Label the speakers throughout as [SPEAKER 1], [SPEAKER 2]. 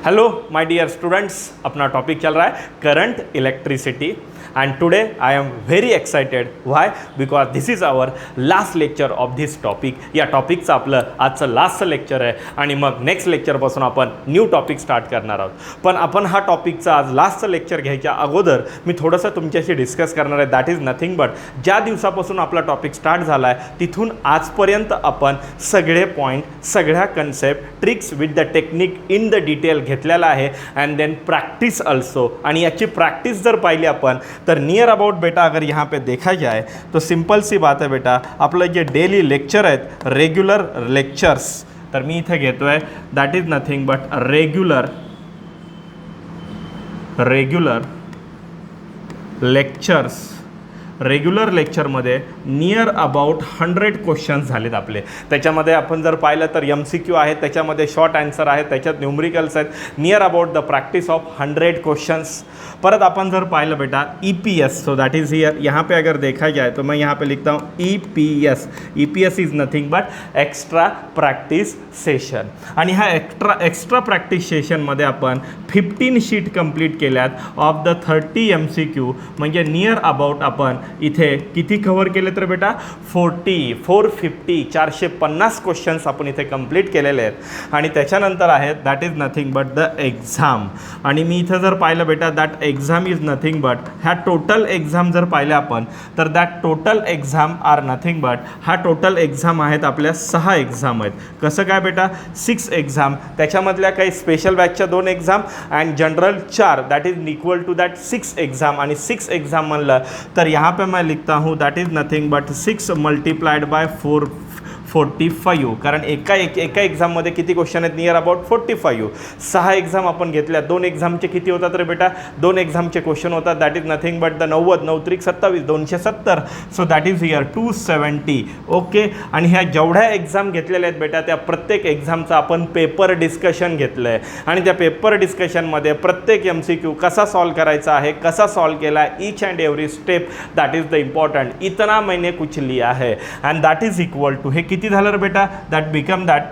[SPEAKER 1] Hello my dear students, अपना topic चल रहा है current electricity and today I am very excited. Why? Because this is our last lecture of this topic. या टॉपिकचं आपलं आजचं लास्टचं लेक्चर आहे आणि मग नेक्स्ट लेक्चरपासून आपण न्यू टॉपिक स्टार्ट करणार आहोत. पण आपण हा टॉपिकचा आज लास्टचं लेक्चर घ्यायच्या अगोदर मी थोडंसं तुमच्याशी डिस्कस करणार आहे. दॅट इज नथिंग बट ज्या दिवसापासून आपला टॉपिक स्टार्ट झाला आहे तिथून आजपर्यंत आपण सगळे पॉईंट, सगळ्या concept, tricks with the technique in the detail घेतलेला आहे अँड देन प्रैक्टिस अल्सो. आणि याची प्रैक्टिस जर पाहिली आपण तर नियर अबाउट बेटा अगर यहाँ पे देखा जाए तो सिंपल सी बात है बेटा, आपलं जे डेली लेक्चर आहेत रेग्युलर लेक्चर्स, तर मी इथे घेतो आहे that is nothing but regular lectures. Regular लेक्चरमध्ये नियर अबाउट 100 क्वेश्चन्स झालेत आपले. त्याच्यामध्ये आपण जर पाहिलं तर MCQ आहे, त्याच्यामध्ये शॉर्ट आन्सर आहे, त्याच्यात न्यूमरिकल्स आहेत. Near about the practice of 100 questions. परत अपन जर पाहिलं बेटा EPS, so that is here, यहाँ पे अगर देखा जाए तो मैं यहाँ पे लिखता हूँ EPS. EPS is nothing but extra practice session. आणि हा एक्स्ट्रा प्रैक्टिस सेशनमध्ये आपण 15 शीट कंप्लीट केल्यात ऑफ द 30 MCQ. म्हणजे नियर अबाउट आपण इथे किती कव्हर केले तर बेटा 450 क्वेश्चन्स आपण इथे कंप्लीट केलेले आहेत. आणि त्याच्यानंतर आहेत that is nothing but the exam. आणि मी इथे जर पाहिलं बेटा that exam is nothing but ह्या टोटल एक्झाम जर पाहिलं आपण तर that total exam are nothing but हा टोटल एक्झाम आहेत आपल्या 6 एक्झाम आहेत. कसं काय बेटा 6 एक्झाम, त्याच्यामधल्या काही स्पेशल बॅचच्या 2 exam and general 4, that is equal to that 6 exam. आणि 6 एक्झाम म्हणलं तर यहाँ पे मैं लिखता हूँ that is nothing but 6 multiplied by 45. कारण एका एक्झाममध्ये किती क्वेश्चन आहेत नियर अबाउट 45. 6 एक्झाम आपण घेतल्या. 2 एक्झामचे किती होतात रे बेटा 2 एक्झामचे क्वेश्चन होतात that is nothing but the 90 9 त्रिक 27 270. So that is here 270. Okay. आणि ह्या जेवढ्या एक्झाम घेतलेल्या आहेत बेटा त्या प्रत्येक एक्झामचं आपण पेपर डिस्कशन घेतलं आहे. आणि त्या पेपर डिस्कशनमध्ये प्रत्येक MCQ कसा सॉल्व करायचा आहे, कसा सॉल्व केला आहे, each and every step that is the important. इतना मैंने कुछ लिया है and that is equal to हे किती झालं रे बेटा दॅट बिकम दॅट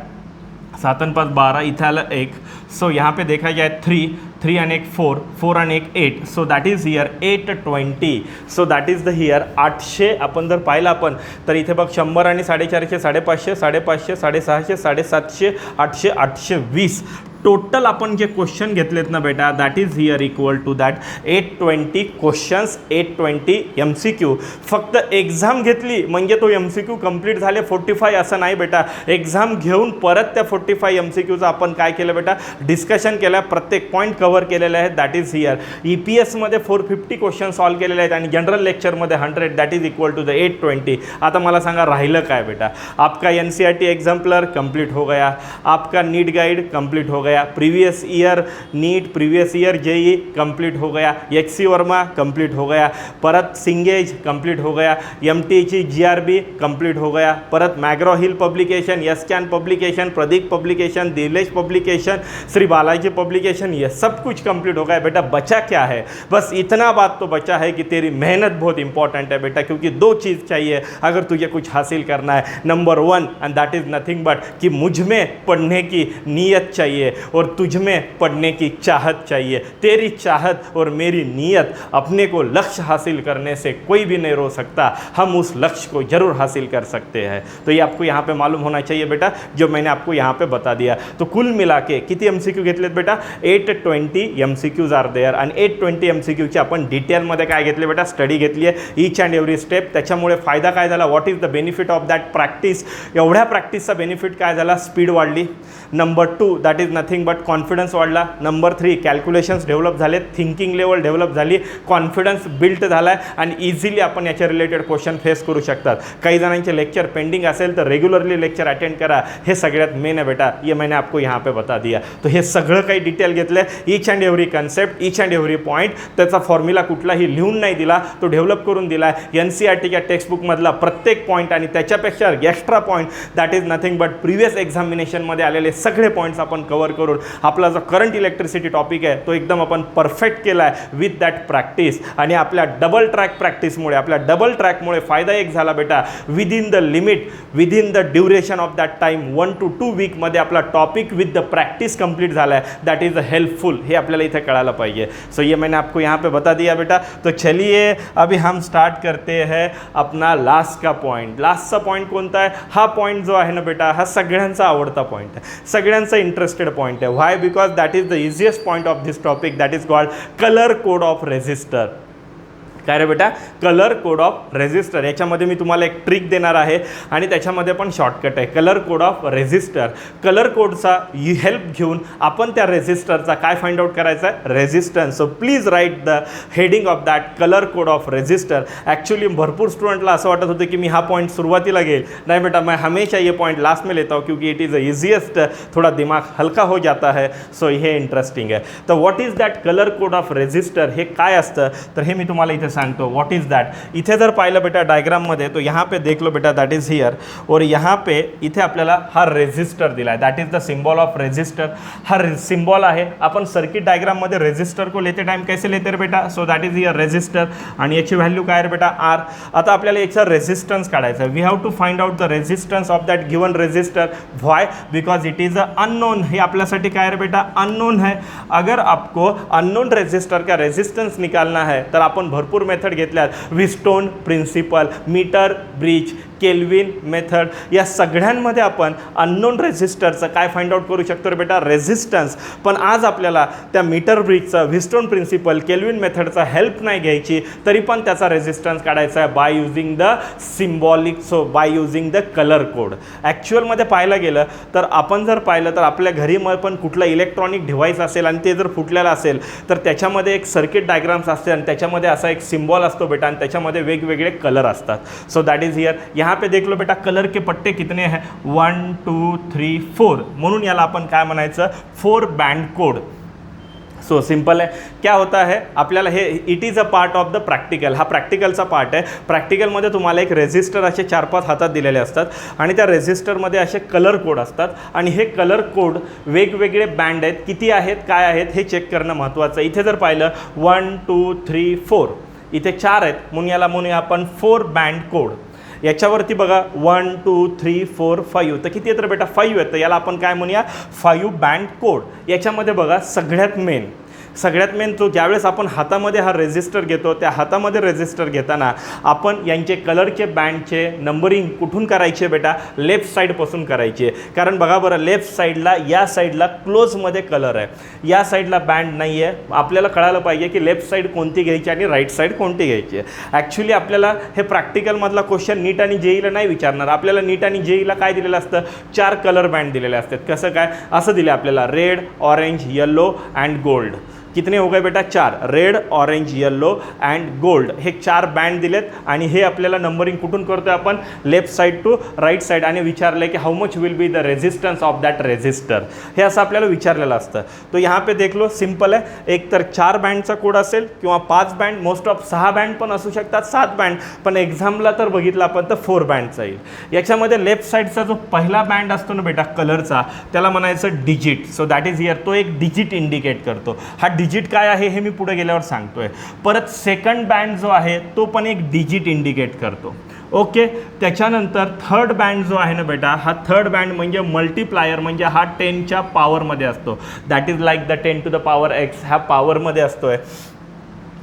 [SPEAKER 1] 7 आणि 5 12 इथे आलं 1. सो यहाँ पे देखा जाए 3 आणि 1 4 4 आणि 1 8. So that is here 820. So that is the here 800. आपण जर पाहिलं आपण तर इथे बघ 100 आणि 450 550 550 650 750 800 820. टोटल आपण जे क्वेश्चन घेतलेत ना बेटा that is here equal to that 820 questions 820 MCQ. फक्त एक्झाम घेतली म्हणजे तो MCQ कंप्लीट झाले 45 असं नाही बेटा. एक्झाम घेऊन परत त्या 45 MCQचं आपण काय केलं बेटा डिस्कशन केलं, प्रत्येक पॉईंट कव्हर केलेले आहेत. दॅट इज हियर EPSमध्ये 450 क्वेश्चन सॉल्व केलेले आहेत आणि जनरल लेक्चरमध्ये 100 that is equal to the 820. आता मला सांगा राहिलं काय बेटा. आपका NCERT एग्जाम्पलर कंप्लीट हो गया, आपका नीट गाइड कंप्लीट हो गया, प्रीवियस ईयर नीट, प्रीवियस ईयर JEE कंप्लीट हो गया, HC वर्मा कंप्लीट हो गया, परत सिंगेज कंप्लीट हो गया, MTची GRB कंप्लीट हो गया, परत मैग्रो हिल पब्लिकेशन, यस्कैन publication, Pradeep publication, Dilesh publication, Shri Balaji publication, ये सब कुछ कंप्लीट हो गया बेटा. बचा क्या है? बस इतना बात तो बचा है कि तेरी मेहनत बहुत इंपॉर्टेंट है बेटा, क्योंकि 2 चीज़ चाहिए अगर तुझे कुछ हासिल करना है. Number 1 end that is nothing but कि मुझ में पढ़ने की नीयत चाहिए और तुझ में पढ़ने की चाहत चाहिए. तेरी चाहत और मेरी नीयत, अपने को लक्ष्य हासिल करने से कोई भी नहीं रोक सकता. हम उस लक्ष्य को जरूर हासिल कर सकते हैं. तो ये आपको यहाँ पे मालूम होना चाहिए बेटा, जो मैंने आपको यहाँ पे बता दिया. तो कुल मिला के किती MCQ घेतलेत बेटा 820 MCQज आर देअर. आणि 820 MCQची आपण डिटेलमध्ये काय घेतले बेटा स्टडी घेतली आहे, ईच अँड एव्हरी स्टेप. त्याच्यामुळे फायदा काय झाला, what is the benefit of that practice. एवढ्या प्रॅक्टिसचा बेनिफिट काय झाला, स्पीड वाढली. Number 2 that is nothing but confidence वाढला. नंबर 3 कॅल्क्युलेशन्स डेव्हलप झाले, थिंकिंग लेवल डेव्हलप झाली, कॉन्फिडन्स बिल्ट झाला आहे आणि इझिली आपण याच्या रिलेटेड क्वेश्चन फेस करू शकतात. काही जणांचे लेक्चर पेंडिंग असेल तर रेग्युलरली लेक्चर अटेंड करा. हे सगळ्यात मेन आहे बेटा, ये मैंने आपको यहाँ पे बता दिया. तो हे सगळं काही डिटेल घेतलं आहे, each and every concept, each and every point. त्याचा फॉर्म्युला कुठलाही लिहून नाही दिला, तो डेव्हलप करून दिला आहे. NCERTच्या टेक्स्टबुकमधला प्रत्येक पॉईंट आणि त्याच्यापेक्षा extra point that is nothing but previous एक्झामिनेशनमध्ये आलेले सगळे पॉईंट्स आपण कव्हर करून आपला जो करंट इलेक्ट्रिसिटी टॉपिक आहे तो एकदम आपण परफेक्ट केला आहे विथ दॅट प्रॅक्टिस. आणि आपल्या डबल ट्रॅक प्रॅक्टिसमुळे, आपल्या डबल ट्रॅकमुळे फायदा एक झाला बेटा, within the limit, within the duration of that time 1 to 2 वीकमध्ये आपला topic with the practice complete झाला है. दैट इज़ हेल्पफुल, ये आपल्याला इथे कळायला पाहिजे. सो ये मैंने आपको यहाँ पे बता दिया बेटा. तो चलिए अभी हम स्टार्ट करते हैं अपना लास्ट का पॉइंट. लास्टचा पॉइंट कोणता आहे? हा पॉइंट जो आहे ना बेटा, हा सगळ्यांचा आवडता पॉइंट आहे, सगळ्यांचा इंटरेस्टेड पॉइंट आहे. Why? Because that is the easiest point of this topic, that is called colour code of resistor. काय रे बेटा? Colour code of resistor. याच्यामध्ये मी तुम्हाला एक ट्रिक देणार आहे आणि त्याच्यामध्ये पण शॉर्टकट आहे. Colour code of resistor. Colour कोडचा हेल्प घेऊन आपण त्या रेजिस्टरचा काय फाइंड आउट करायचा आहे? Resistance. So please write the heading of that colour code of resistor. Actually भरपूर स्टुडंटला असं वाटत होतं की मी हा पॉइंट सुरुवातीला घेईल. नाही बेटा, मैं हमेशा ये पॉइंट लास्ट में लेता हूँ क्योंकि इट इज़ द ईजिएस्ट. थोड़ा दिमाग हल्का हो जाता है. सो हे इंटरेस्टिंग आहे. तर what is that colour code of resistor? हे काय असतं तर हे मी तुम्हाला इथे सांगतो. What is that? इथे जर पाहिलं बेटा डायग्राममध्ये, तो यहाँ पे देख लो बेटा, दैट इज हियर. और यहाँ पे इथे आपल्याला हा रेजिस्टर दिला आहे. That is the symbol of resistor. हा सिम्बॉल आहे. आपण सर्किट डायग्राममध्ये रेजिस्टर को लेते टाइम कैसे लेते रे बेटा? So that is here resistor. आणि याची व्हॅल्यू काय रे बेटा? आर. आता आपल्याला याचा रेजिस्टन्स काढायचा आहे. We have to find out the resistance of that given resistor. Why? Because it is a unknown. हे आपल्यासाठी काय रे बेटा? अननोन है. अगर आपको अननोन रेजिस्टर का रेजिस्टन्स निकालना है तर आपण भरपूर मेथड घेतल्यात. Wheatstone principle, meter bridge, Kelvin method, या सगळ्यांमध्ये आपण अननोन रेजिस्टरचं काय फाइंड आउट करू शकतो रे बेटा? रेजिस्टन्स. पण आज आपल्याला त्या मीटर ब्रिजचं, व्हीटस्टोन प्रिन्सिपल, केल्विन मेथडचा हेल्प नाही घ्यायची, तरी पण त्याचा रेजिस्टन्स काढायचा आहे by using the symbolic. So by using the colour code. ॲक्च्युअलमध्ये पाहायला गेलं तर आपण जर पाहिलं तर आपल्या घरी पण कुठलं इलेक्ट्रॉनिक डिव्हाइस असेल आणि ते जर फुटलेलं असेल तर त्याच्यामध्ये एक सर्किट डायग्राम्स असते आणि त्याच्यामध्ये असा एक सिम्बॉल असतो बेटा आणि त्याच्यामध्ये वेगवेगळे कलर असतात. So that is here. यहाँ पे देख लो बेटा कलर के पट्टे कितने हैं? 1 2 3 4. म्हणून याला आपण काय म्हणायचं? 4 बँड कोड. सो सिंपल है. क्या होता है आपल्याला हे it is a part of the practical. हा प्रॅक्टिकलचा पार्ट आहे. प्रॅक्टिकलमध्ये तुम्हाला एक रेजिस्टर असे 4-5 हातात दिलेले असतात आणि त्या रेजिस्टरमध्ये असे कलर कोड असतात आणि हे कलर कोड वेगवेगळे बँड आहेत. किती आहेत, काय आहेत हे चेक करणं महत्त्वाचं. इथे जर पाहिलं 1 2 3 4, इथे 4 आहेत म्हणून याला म्हणूया आपण 4 बँड कोड. याच्यावरती बघा 1 2 3 4 5, तर किती आहेत तर बेटा? 5 आहेत. तर याला आपण काय म्हणूया? 5 बँड कोड. याच्यामध्ये बघा सगळ्यात मेन तो ज्यावेळेस आपण हातामध्ये हा रेजिस्टर घेतो, त्या हातामध्ये रेजिस्टर घेताना आपण यांचे कलरचे बँडचे नंबरिंग कुठून करायचे बेटा? लेफ्ट साईडपासून करायचे. कारण बघा बरं, लेफ्ट साईडला, या साईडला क्लोजमध्ये कलर आहे, या साईडला बँड नाही आहे. आपल्याला कळायला पाहिजे की लेफ्ट साईड कोणती घ्यायची आणि राईट साईड कोणती घ्यायची. ॲक्च्युली आपल्याला हे प्रॅक्टिकलमधला क्वेश्चन नीट आणि जेईला नाही विचारणार. आपल्याला नीट आणि जेईला काय दिलेलं असतं? 4 कलर बँड दिलेले असतात. कसं काय? असं दिले आपल्याला red, orange, yellow and gold. कितने हो गए बेटा? 4. Red, orange, yellow and gold, हे 4 बँड दिलेत आणि हे आपल्याला नंबरिंग कुठून करतोय आपण? Left side to right side. आणि विचारलं की how much will be the resistance of that resistor, हे असं आपल्याला विचारलेलं असतं. तो यहाँ पे देख लो, सिंपल आहे. एक तर 4 बँडचा कोड असेल किंवा 5 बँड, मोस्ट ऑफ 6 बँड पण असू शकतात, 7 बँड, पण एक्झामला तर बघितलं आपण तर 4 बँडचा येईल. याच्यामध्ये लेफ्ट साईडचा जो पहिला बँड असतो ना बेटा कलरचा, त्याला म्हणायचं digit. So that is here. तो एक डिजिट इंडिकेट करतो. हा डिजिट काय आहे हे मी पुढे गेल्यावर सांगतोय. परत सेकंड बँड जो आहे तो पण एक डिजिट इंडिकेट करतो. ओके. त्याच्यानंतर थर्ड बँड जो आहे ना बेटा, हा थर्ड बँड म्हणजे मल्टिप्लायर, म्हणजे हा 10च्या पॉवरमध्ये असतो. That is like the 10 to the power x, हा पॉवरमध्ये असतोय.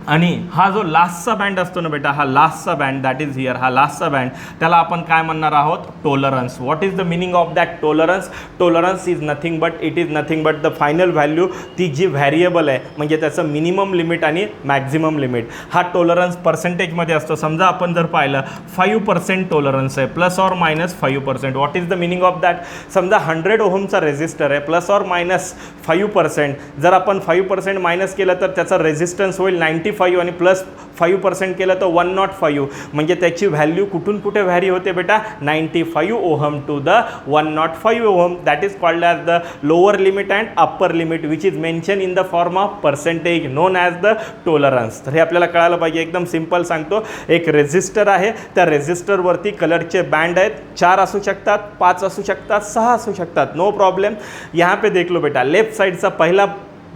[SPEAKER 1] आणि हा जो लास्टचा बँड असतो ना बेटा, हा लास्टचा बँड, दॅट इज हियर, हा लास्टचा बँड, त्याला आपण काय म्हणणार आहोत? Tolerance. What is the meaning of that tolerance? Tolerance is nothing but, it is nothing but the final value, ती जी व्हॅरिएबल आहे म्हणजे त्याचं मिनिमम लिमिट आणि मॅक्झिमम लिमिट. हा टॉलरन्स पर्सेंटेजमध्ये असतो. समजा आपण जर पाहिलं 5% टॉलरन्स आहे, ±5%. What is the meaning of that? समजा 100 ओहमचा रेजिस्टर आहे, ±5%. जर आपण 5% मायनस केलं तर त्याचा रेजिस्टन्स होईल 95 95 आणि +5% केलं तर 105, म्हणजे त्याची व्हॅल्यू कुठून कुठे व्हॅरी होते बेटा 95 ohm to the 105 ohm. That is called as the lower limit and upper limit which is mention in the form of percentage known as the tolerance. तर हे आपल्याला कळायला पाहिजे. एकदम सिंपल सांगतो. एक रेझिस्टर आहे, त्या रेझिस्टरवरती कलरचे बँड आहेत, 4 असू शकतात, 5 असू शकतात, 6 असू शकतात, नो प्रॉब्लेम. यहाँ पे देख लो बेटा, लेफ्ट साइडचा पहिला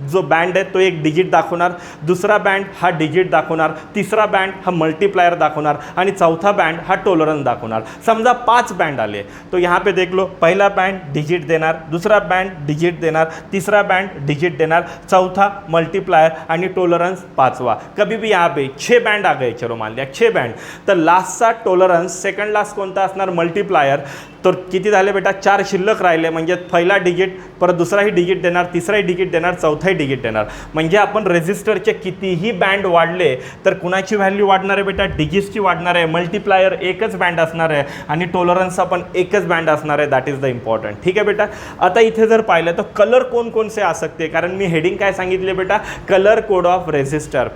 [SPEAKER 1] जो बँड आहे तो एक डिजिट दाखवणार, दुसरा बँड हा डिजिट दाखवणार, तिसरा बँड हा मल्टीप्लायर दाखवणार आणि चौथा बँड हा टॉलरन्स दाखवणार. समजा 5 बँड आले तो यहाँ पे देख लो, पहिला बँड डिजिट देणार, दुसरा बँड डिजिट देणार, तिसरा बँड डिजिट देणार, चौथा मल्टीप्लायर आणि टॉलरन्स 5वां. कभी भी यहाँ पे 6 बँड आ गए, चलो मान लिया 6 बँड, तर लास्टचा टॉलरन्स सेकंड लास्ट कोणता असणार मल्टीप्लायर. तर किती झाले बेटा 4 शिल्लक राहिले, म्हणजे पहिला डिजिट परत दुसराही डिजिट देणार, तिसराही डिजिट देणार, चौथाही डिजिट देणार. म्हणजे आपण रेझिस्टरचे कितीही बँड वाढले तर कुणाची व्हॅल्यू वाढणार आहे बेटा डिजिट्सची वाढणार आहे. मल्टीप्लायर एकच बँड असणार आहे आणि टॉलरन्सचा पण एकच बँड असणार आहे. That is the important. ठीक आहे बेटा. आता इथे जर पाहिलं तर कलर कोण कोणसे आ सकते, कारण मी हेडिंग काय सांगितले बेटा कलर कोड ऑफ रेझिस्टर.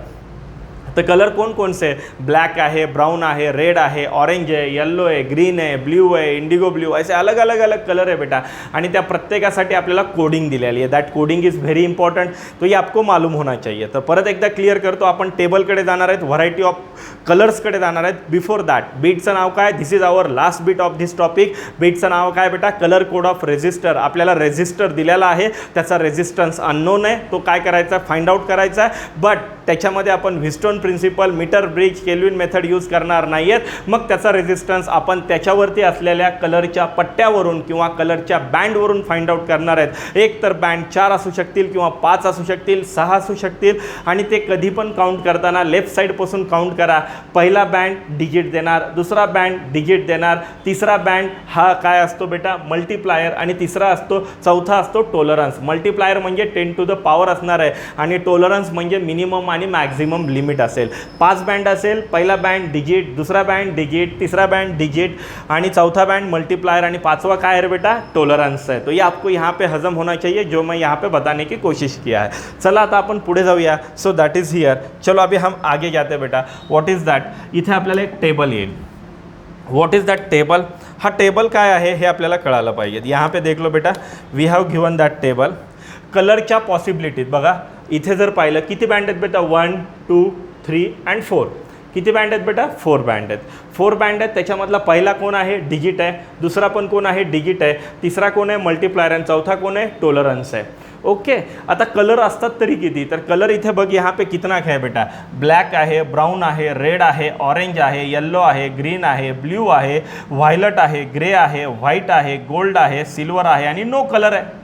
[SPEAKER 1] तर कलर कोण कोण से ब्लॅक आहे, ब्राउन आहे, रेड आहे, ऑरेंज आहे, येल्लो आहे, ग्रीन आहे, ब्ल्यू आहे, इंडिगो ब्ल्यू, असे अलग अलग अलग कलर आहे बेटा. आणि त्या प्रत्येकासाठी आपल्याला कोडिंग दिलेली आहे. That coding is very important, तो ये आपको मालूम होना चाहिए. तर परत एकदा क्लिअर करतो. आपण टेबलकडे जाणार आहेत, व्हरायटी ऑफ कलर्सकडे जाणार आहेत. बिफोर दॅट बीटचं नाव काय, this is our last beat of this topic. बीटचं नाव काय बेटा कलर कोड ऑफ रेझिस्टर. आपल्याला रेझिस्टर दिलेला आहे, त्याचा रेझिस्टन्स अननोन आहे, तो काय करायचा फाइंड आउट करायचा आहे. बट त्याच्यामध्ये आपण Wheatstone principle, meter bridge, Kelvin method use करणार नाही आहेत. मग त्याचा रेझिस्टन्स आपण त्याच्यावरती असलेल्या कलरच्या पट्ट्यावरून किंवा कलरच्या बँडवरून फाइंड आउट करणार आहेत. एक तर बँड 4 असू शकतील किंवा 5 असू शकतील, 6 असू शकतील आणि ते कधी पण काउंट करताना लेफ्ट साईडपासून काउंट करा. पहिला बँड डिजिट देणार, दुसरा बँड डिजिट देणार, तिसरा बँड हा काय असतो बेटा मल्टीप्लायर आणि तिसरा असतो चौथा असतो टॉलरन्स. मल्टीप्लायर म्हणजे 10 टू द पॉवर असणार आहे आणि टॉलरन्स म्हणजे मिनिमम आणि मॅक्झिमम लिमिट असेल. 5 बँड असेल, पहिला बँड डिजिट, दुसरा बँड डिजिट, तीसरा बँड डिजिट आणि चौथा बँड मल्टीप्लायर आणि 5वां काय है बेटा टॉलरन्स है. तो ये आपको यहाँ पे हजम होना चाहिए जो मैं यहाँ पे बताने की कोशिश किया है. चला आता आपण पुढे जाऊया. So that is here. चलो अभी हम आगे जाते बेटा. व्हॉट इज दॅट, इथे आपल्याला एक टेबल येईल. व्हॉट इज दॅट टेबल, हा टेबल काय आहे हे आपल्याला कळायला पाहिजे. यहाँ पे देख लो बेटा, we have given that table. कलरच्या पॉसिबिलिटीज बघा. इथे जर पाहिलं किती बँड आहेत बेटा 1 2 3 अँड 4. किती बँड आहेत बेटा 4 बँड आहेत. 4 बँड आहेत. त्याच्यामधला पहिला कोण आहे डिजिट आहे, दुसरा पण कोण आहे डिजिट आहे, तिसरा कोण आहे मल्टीप्लायर आणि चौथा कोण आहे टॉलरन्स आहे. ओके. आता कलर असतात तरी किती, तर कलर इथे बघ यहाँ पे कितना है बेटा ब्लॅक आहे, ब्राउन आहे, रेड आहे, ऑरेंज आहे, येल्लो आहे, ग्रीन आहे, ब्ल्यू आहे, व्हायलट आहे, ग्रे आहे, व्हाईट आहे, गोल्ड आहे, सिल्वर आहे आणि नो कलर आहे.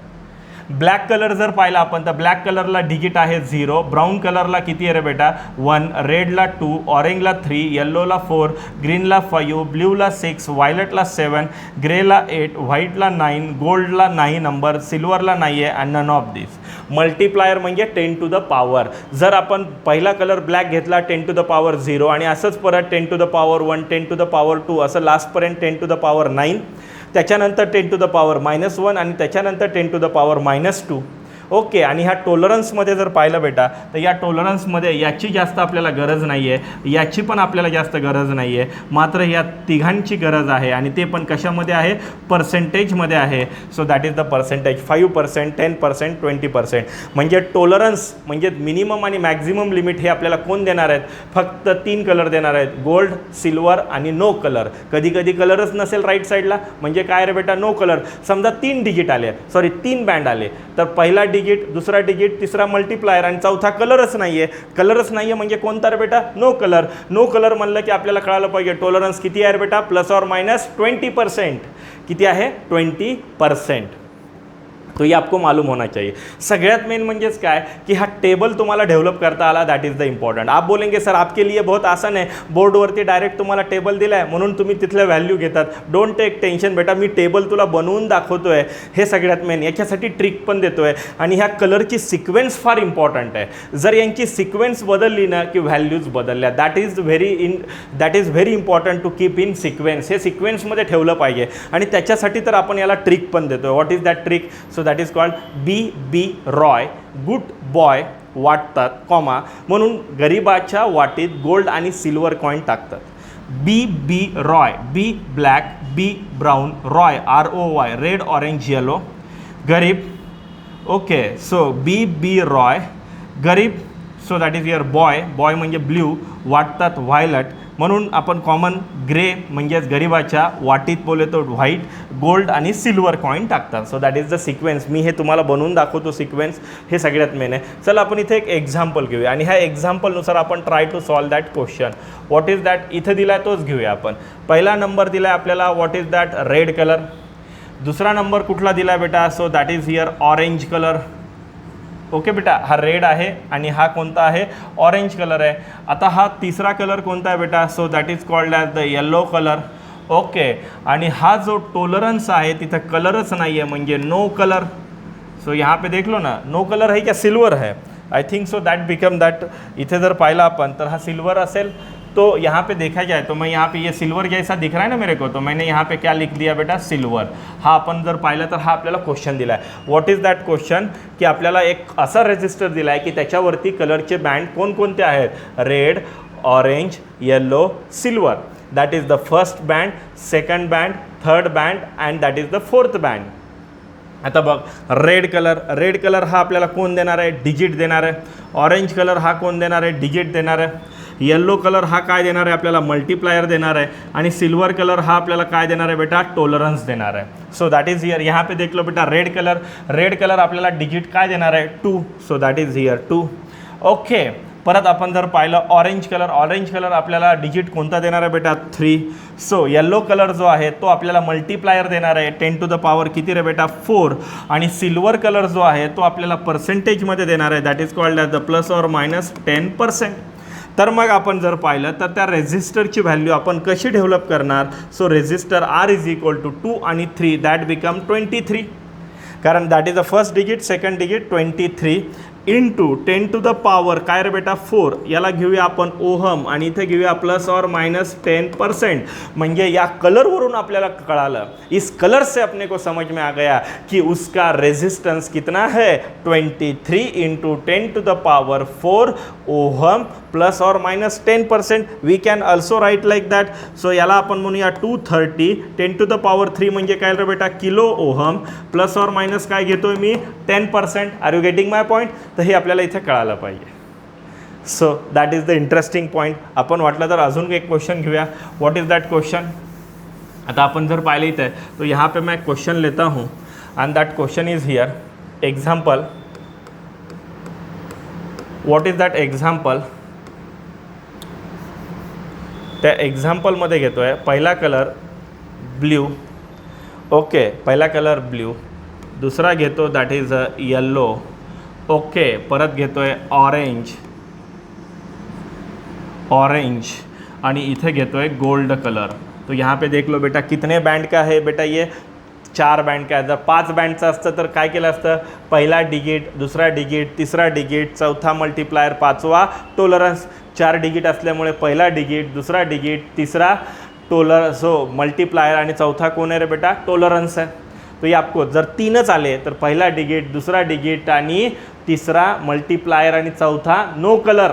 [SPEAKER 1] ब्लॅक कलर जर पाहिला आपण तर ब्लॅक कलरला डिजिट आहे 0, ब्राऊन कलरला किती आहे रे बेटा 1, रेडला 2, ऑरेंजला 3, येल्लोला 4, ग्रीनला 5, ब्ल्यूला 6, व्हायलेटला 7, ग्रेला 8, व्हाईटला 9, गोल्डला नाही नंबर, सिल्वरला नाही आहे and none of this. Multiplier म्हणजे 10 टू द पॉवर. जर आपण पहिला कलर ब्लॅक घेतला 10 टू द पॉवर 0 आणि असंच परत 10 to the power 1, 10 to the power 2 असं लास्टपर्यंत 10 टू द पॉवर 9, त्याच्यानंतर 10 टू द पॉवर -1 आणि त्याच्यानंतर 10 टू द पॉवर -2. ओके. आणि ह्या टॉलरन्समध्ये जर पाहिलं बेटा तर या टॉलरन्समध्ये याची जास्त आपल्याला गरज नाही आहे, याची पण आपल्याला जास्त गरज नाही आहे, मात्र या तिघांची गरज आहे आणि ते पण कशामध्ये आहे पर्सेंटेजमध्ये आहे. So that is the percentage 5%, 10%, 20%. म्हणजे टॉलरन्स म्हणजे मिनिमम आणि मॅक्झिमम लिमिट हे आपल्याला कोण देणार आहेत, फक्त 3 कलर देणार आहेत, गोल्ड, सिल्वर आणि नो कलर. कधी कधी कलरच नसेल राईट साईडला म्हणजे काय रे बेटा नो कलर. समजा 3 डिजिट आले, सॉरी 3 बँड आले, तर पहिला डिजिट, दुसरा डिजिट, तिसरा मल्टीप्लायर आणि चौथा कलरच नाही आहे. कलरच नाही आहे म्हणजे कोणता रे बेटा नो कलर. नो कलर म्हणलं की आपल्याला कळालं पाहिजे टॉलरन्स किती आहे रे बेटा ±20%. किती आहे 20%. तो ये आपको मालूम होना चाहिए. सगळ्यात मेन म्हणजेच काय की हा टेबल तुम्हाला डेव्हलप करता आला, दॅट इज द इम्पॉर्टंट. आप बोलेंगे सर आपके लिए बहुत आसान है, बोर्डवरती डायरेक्ट तुम्हाला टेबल दिला आहे म्हणून तुम्ही तिथल्या व्हॅल्यू घेतात. डोंट टेक टेन्शन बेटा, मी टेबल तुला बनवून दाखवतो आहे, हे सगळ्यात मेन. याच्यासाठी ट्रिक पण देतो आहे आणि ह्या कलरची सिक्वेन्स फार इम्पॉर्टंट आहे. जर यांची सिक्वेन्स बदलली ना की व्हॅल्यूज बदलल्या, that is very important to keep in sequence. हे सिक्वेन्समध्ये ठेवलं पाहिजे आणि त्याच्यासाठी तर आपण याला ट्रिक पण देतो. What is that trick? So that is called B. Roy, good boy, वाटतात कॉमा, म्हणून गरिबाच्या वाटीत गोल्ड आणि सिल्वर कॉईन टाकतात. B Roy, B black, B brown, Roy ROY red orange yellow, गरीब. ओके, सो बी रॉय, गरीब. So that is your boy, boy म्हणजे blue, वाटतात व्हायलट, म्हणून आपण कॉमन ग्रे म्हणजेच गरिबाच्या वाटीत बोलतो व्हाईट, गोल्ड आणि सिल्वर कॉईन टाकतात. So that is the sequence. मी हे तुम्हाला बनवून दाखवतो सिक्वेन्स, हे सगळ्यात मेन आहे. चला आपण इथे एक एक्झाम्पल घेऊया आणि ह्या एक्झाम्पलनुसार आपण try to solve that question. What is that इथे दिला आहे तोच घेऊया आपण. पहिला नंबर दिला आहे आपल्याला what is that red colour. दुसरा नंबर कुठला दिला आहे बेटा, so that is here orange colour. Okay बेटा, हा रेड आहे आणि हा कोणता आहे, ऑरेंज कलर आहे. आता हा तिसरा कलर कोणता आहे बेटा, so that is called as the yellow colour. Okay, आणि हा जो टोलरन्स आहे तिथं कलरच नाही आहे म्हणजे नो कलर. सो यहाँ पे देख लो ना, नो कलर है क्या सिल्वर है, I think so that become that. इथे जर पाहिला आपण तर हा सिल्वर असेल, तो यहाँ पे देखा जाए तो मैं यहाँ पे ये सिल्वर जैसा दिख रहा है ना मेरे को, तो मैंने यहाँ पे क्या लिख दिया बेटा, सिल्वर. हा आपण जर पाहिलं तर हा आपल्याला क्वेश्चन दिला आहे. व्हॉट इज दॅट क्वेश्चन, की आपल्याला एक असा रेजिस्टर दिला आहे की त्याच्यावरती कलरचे बँड कोणकोणते आहेत, red, orange, yellow, silver. That is the first band, second band, third band and that is the fourth band. आता बघ, रेड कलर हा आपल्याला कोण देणार आहे, डिजिट देणार आहे. ऑरेंज कलर हा कोण देणार आहे, डिजिट देणार आहे. येलो कलर हा काय देणार आहे आपल्याला, मल्टीप्लायर देणार आहे. आणि सिल्वर कलर हा आपल्याला काय देणार आहे बेटा, टॉलरन्स देणार आहे. सो दॅट इज हियर, यहाँ पे देख लो बेटा, रेड कलर आपल्याला डिजिट काय देणार आहे, 2. So that is here 2. Okay, परत आपण जर पाहिलं ऑरेंज कलर आपल्याला डिजिट कोणता देणार आहे बेटा, 3. सो येलो कलर जो आहे तो आपल्याला मल्टीप्लायर देणार आहे 10 टू द पॉवर किती रे बेटा, 4. आणि सिल्वर कलर जो आहे तो आपल्याला पर्सेंटेजमध्ये देणार आहे, that is called as the plus or minus 10%. तर मग आपण जर पाहिलं तर त्या रेजिस्टरची व्हॅल्यू आपण कशी डेव्हलप करणार. So resistor R is equal to 2 आणि 3 दॅट बिकम 23. कारण that is the first digit, second digit 23 into 10 to the power काय रे बेटा, 4. याला घेऊया आपण ओहम आणि इथे घेऊया प्लस और माइनस 10%. म्हणजे या कलरवरून आपल्याला कळालं, इस कलर से अपने को समझ में आ गया कि उसका रेजिस्टेंस कितना है, 23 into 10 to the power 4 ohm plus और minus 10%. We can also write like that. So याला आपण म्हणूया 230 10 टू द पॉवर 3 म्हणजे काय रे बेटा, किलो ओहम प्लस और मायनस काय घेतोय मी, 10%. Are you getting my point. तर हे आपल्याला इथे कळायला पाहिजे. So that is the interesting point. आपण वाटलं तर अजून एक क्वेश्चन घेऊया. What is that question. आता आपण जर पाहिलं इथे तो यहाँ पे मैं क्वेश्चन लेता हूँ end that question is here example. What is that example. त्या एक्झाम्पलमध्ये घेतो आहे पहिला कलर ब्ल्यू. ओके, पहिला कलर ब्ल्यू. दुसरा घेतो दॅट इज येल्लो. ओके, परत घेतो आहे ऑरेंज आणि इथे घेतो आहे गोल्ड कलर. तो यहाँ पे देख लो बेटा कितने बैंड का है बेटा, ये 4 बैंड का है. जर 5 बँडचं असतं तर काय केलं असतं, पहिला डिजिट, दुसरा डिजिट, तिसरा डिजिट, चौथा मल्टीप्लायर, पाचवा टॉलरन्स. 4 डिजिट असल्यामुळे पहिला डिजिट, दुसरा डिजिट, तिसरा मल्टीप्लायर आणि चौथा कोण आहे रे बेटा, टॉलरन्स आहे. तो ये आपको जर 3च आले तर पहिला डिजिट, दुसरा डिजिट आणि तिसरा मल्टीप्लायर आणि चौथा नो कलर.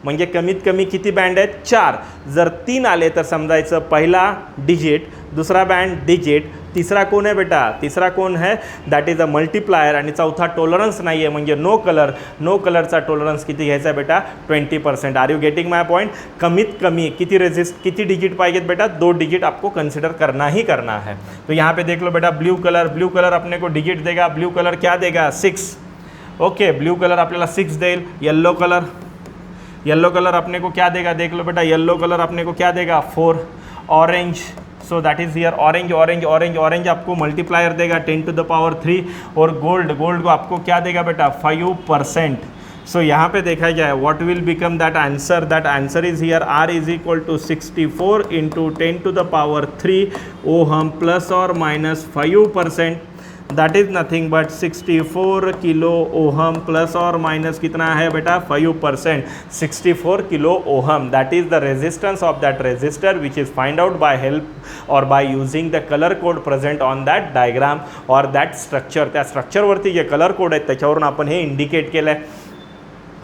[SPEAKER 1] म्हणजे कमीत कमी किती बँड आहेत, 4. जर 3 आले तर समजायचं पहिला डिजिट, दुसरा बँड डिजिट, तिसरा कोण आहे बेटा, तिसरा कोण आहे, दॅट इज अ मल्टीप्लायर आणि चौथा टॉलरन्स नाही आहे म्हणजे नो कलर. नो कलरचा टॉलरन्स किती घ्यायचा बेटा, 20%. Are you getting my point. कमीत कमी किती डिजिट पाहिजेत बेटा, 2 डिजिट आपको कंसिडर करना ही करना है. तो यहाँ पे देख लो बेटा ब्लू कलर अपने को डिजिट देगा. ब्लू कलर क्या देगा, 6. ओके, ब्लू कलर आपल्याला 6 देईल. येल्लो कलर अपने को क्या देगा, देख लो बेटा, येल्लो कलर अपने को क्या देगा, 4. Orange, so that is here orange आपको मल्टीप्लायर देगा 10 टू द पावर 3. और गोल्ड को आपको क्या देगा बेटा, 5%. सो यहाँ पे देखा जाए what will become that answer is here R is equal to 64 into 10 to the power 3 ohm plus और minus 5%. That is nothing but 64 kilo ohm plus और माइनस कितना है बेटा, 5%. 64 kilo ohm, that is the resistance of that resistor which is find out by help और by using the colour code present on that diagram और that structure. त्या स्ट्रक्चरवरती जे colour code आहेत त्याच्यावरून आपण हे इंडिकेट केलं आहे.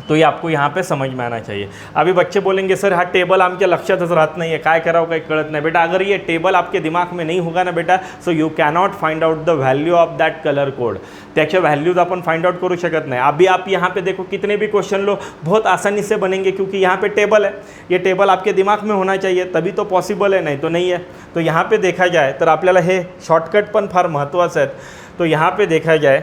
[SPEAKER 1] तो ये आपको यहाँ पे समझ में आना चाहिए. अभी बच्चे बोलेंगे सर हा टेबल आमच्या लक्षातच राहत नाही आहे, काय करावं काही कळत नाही. बेटा अगर ये टेबल आपके दिमाग में नहीं होगा ना बेटा, so you cannot find out the value of that colour code. त्याच्या व्हॅल्यूज आपण फाइंड आउट करू शकत नाही. अभी आप यहाँ पे देखो कितने भी क्वेश्चन लो बहुत आसानी से बनेंगे, क्योंकि यहाँ पे टेबल है. ये टेबल आपके दिमाग में होना चाहिए तभी तो पॉसिबल है, नहीं तो नहीं है. तो यहाँ पे देखा जाए तर आपल्याला हे शॉर्टकट पण फार महत्त्वाचं आहेत. तो यहाँ पे देखा जाए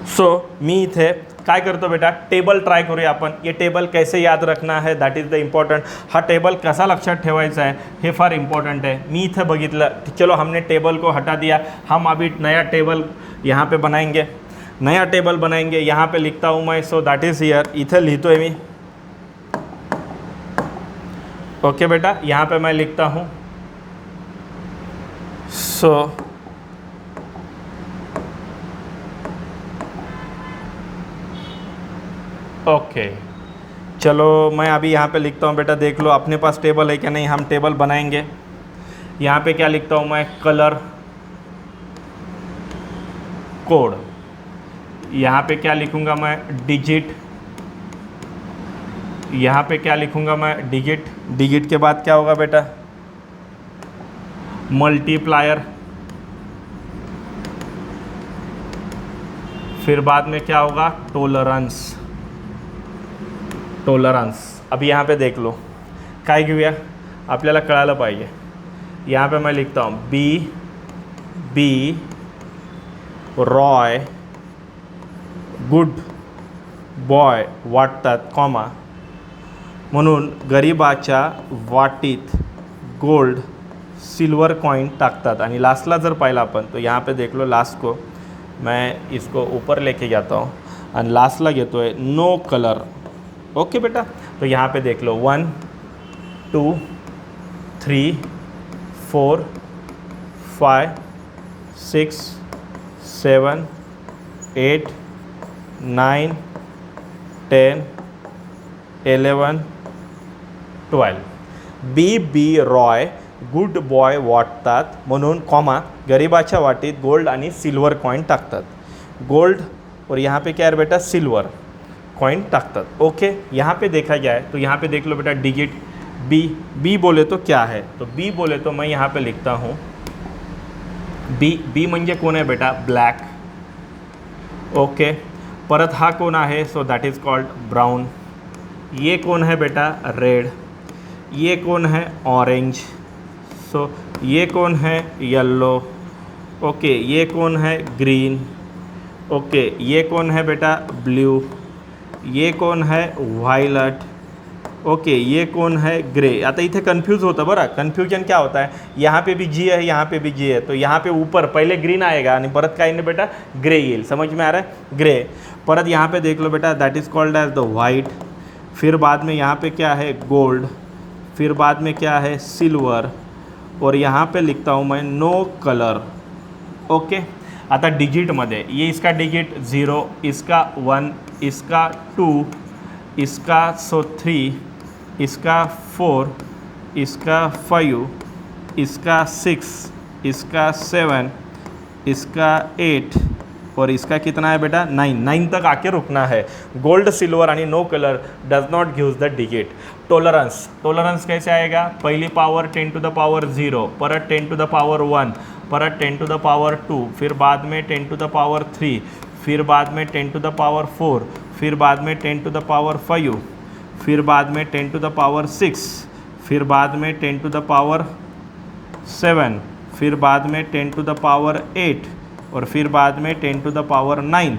[SPEAKER 1] सो मी इथे काय करतो बेटा, टेबल ट्राय करूया आपण. ये टेबल कैसे याद रखना है, दैट इज़ द इम्पॉर्टंट. हा टेबल कसा लक्षात ठेवायचा आहे हे फार इम्पॉर्टंट आहे. मी इथे बघितलं, चलो हमने टेबल को हटा दिया. हम अभी नया टेबल यहाँ पे बनाएंगे, नया टेबल बनाएंगे. यहाँ पे लिखता हूँ मैं, सो दैट इज़ हियर. इथे लिहितोय मी. ओके बेटा, यहाँ पे मैं लिखता हूँ. सो ओके चलो मैं अभी यहाँ पे लिखता हूँ. बेटा देख लो अपने पास टेबल है क्या नहीं. हम टेबल बनाएंगे. यहाँ पे क्या लिखता हूँ मैं, कलर कोड. यहाँ पे क्या लिखूँगा मैं, डिजिट. यहाँ पे क्या लिखूँगा मैं, डिजिट. डिजिट के बाद क्या होगा बेटा, मल्टीप्लायर. फिर बाद में क्या होगा, टॉलरन्स. टॉलरन्स. अभी यहाँ पे देख लो काय घेऊया, आपल्याला कळालं पाहिजे. यहाँ पे मैं लिखता हूँ बी रॉय गुड बॉय वाटतात कॉमा म्हणून गरिबाच्या वाटीत गोल्ड सिल्वर कॉइन टाकतात. आणि लास्टला जर पाहिला अपन तो यहाँ पे देख लो, लास्ट को मैं इसको ऊपर लेके जाता हूँ आणि लास्टला घेतो है नो कलर. ओके बेटा, तो यहाँ पे देख लो 1 2 3 4 5 6 7 8 9 10 11 12. बी रॉय गुड बॉय वाटतात म्हणून कॉमा गरिबाच्या वाटीत गोल्ड आणि सिल्वर कॉइन टाकतात. गोल्ड और यहाँ पे क्या है बेटा, सिल्वर कॉइन टाकतात. ओके, यहाँ पे देखा जाए तो यहाँ पे देख लो बेटा, डिजिट बी बोले तो क्या है, तो बी बोले तो मैं यहाँ पे लिखता हूँ बी म्हणजे कोण आहे बेटा, ब्लॅक. ओके, परत हा कोण आहे, so that is called brown. ये कौन है बेटा, रेड. ये कौन है, ऑरेंज. सो ये कौन है, येलो. ओके, ये कौन है, ग्रीन. ओके, ये कौन है बेटा, ब्लू. ये कौन है, वायलट. ओके, ये कौन है, ग्रे. आता इथे कन्फ्यूज होतं बरं. कन्फ्यूजन क्या होता है, यहाँ पे भी जी है, यहाँ पे भी जी है. तो यहाँ पे ऊपर पहले ग्रीन आएगा आणि परत काय नाही बेटा, ग्रे येईल. समझ में आ रहा है, ग्रे. परत यहाँ पे देख लो बेटा, that is called as the white. फिर बाद में यहाँ पे क्या है, गोल्ड. फिर बाद में क्या है, सिल्वर. और यहाँ पे लिखता हूँ मैं नो कलर. ओके, आता डिजिटमध्ये ये इसका डिजिट 0, इसका 1, इसका 2, इसका 3, इसका 4, इसका 5, इसका 6, इसका 7, इसका 8 और इसका कितना है बेटा, 9 तक आके रुकना है. गोल्ड सिल्वर आणि no colour does not gives the digit. Tolerance कैसे आएगा, पहली पावर 10 to the power 0, परत 10 to the power 1, परत 10 to the power 2, फिर बाद में 10 to the power 3, फिर बाद में 10 to the power 4, फिर बाद में 10 to the power 5, फिर बाद में 10 to the power 6, फिर बाद में 10 to the power 7, फिर बाद में 10 to the power 8 और फिर बाद में 10 to the power 9.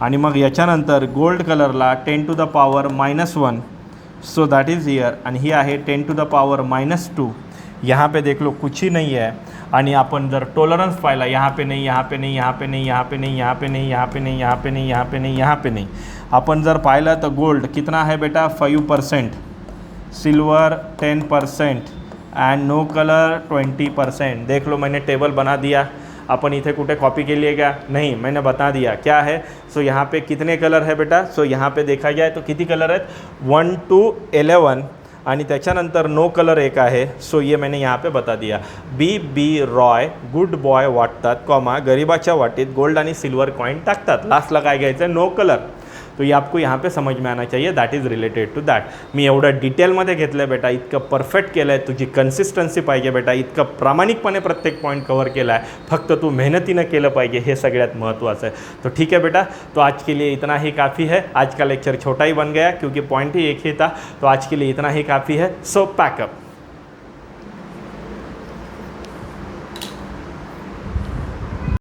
[SPEAKER 1] आणि मग याच्यानंतर गोल्ड कलरला 10 to the power -1, so that is here. आणि ही आहे 10 to the power -2. यहाँ पे देख लो कुछ ही नहीं है. आणि आपण जर टॉलरन्स पाहिला, यहाँ पे नहीं, यहाँ पे नहीं, यहाँ पे नहीं, यहाँ पे नहीं, यहाँ पे नहीं, यहाँ पे नहीं, यहाँ पे नहीं, यहाँ पे नहीं, यहाँ पे नहीं. अपन जर पाहिला तर गोल्ड कितना है बेटा, 5%, सिल्वर 10% एंड नो कलर 20%. देख लो मैंने टेबल बना दिया. अपन इथे कुठे कॉपी के लिए क्या नहीं, मैंने बता दिया क्या है. सो यहाँ पे कितने कलर है बेटा, सो यहाँ पे देखा जाए तो किती कलर आहेत, 1 to 11 आणि त्याच्यानंतर नो कलर एक आहे. सो ये मैंने यहाँ पे बता दिया. बी रॉय गुड बॉय वाटतात कॉमा गरिबाच्या वाटीत गोल्ड आणि सिल्वर कॉइन टाकतात. लास्टला काय घ्यायचं, नो कलर. तो ये आपको यहाँ पे समझ में आना चाहिए, that is related to that. मी एवढं डिटेलमध्ये घेतलं बेटा, इतकं परफेक्ट केलं आहे, तुझी कन्सिस्टन्सी पाहिजे बेटा, इतकं प्रामाणिकपणे प्रत्येक पॉईंट कवर केला आहे, फक्त तू मेहनतीनं केलं पाहिजे, हे सगळ्यात महत्त्वाचं आहे. तो ठीक है बेटा, तो आज के लिए इतना ही काफ़ी है. आज का लेक्चर छोटा ही बन गया क्योंकि पॉइंट ही एक ही था. तो आज के लिए इतना ही काफ़ी है. So pack up.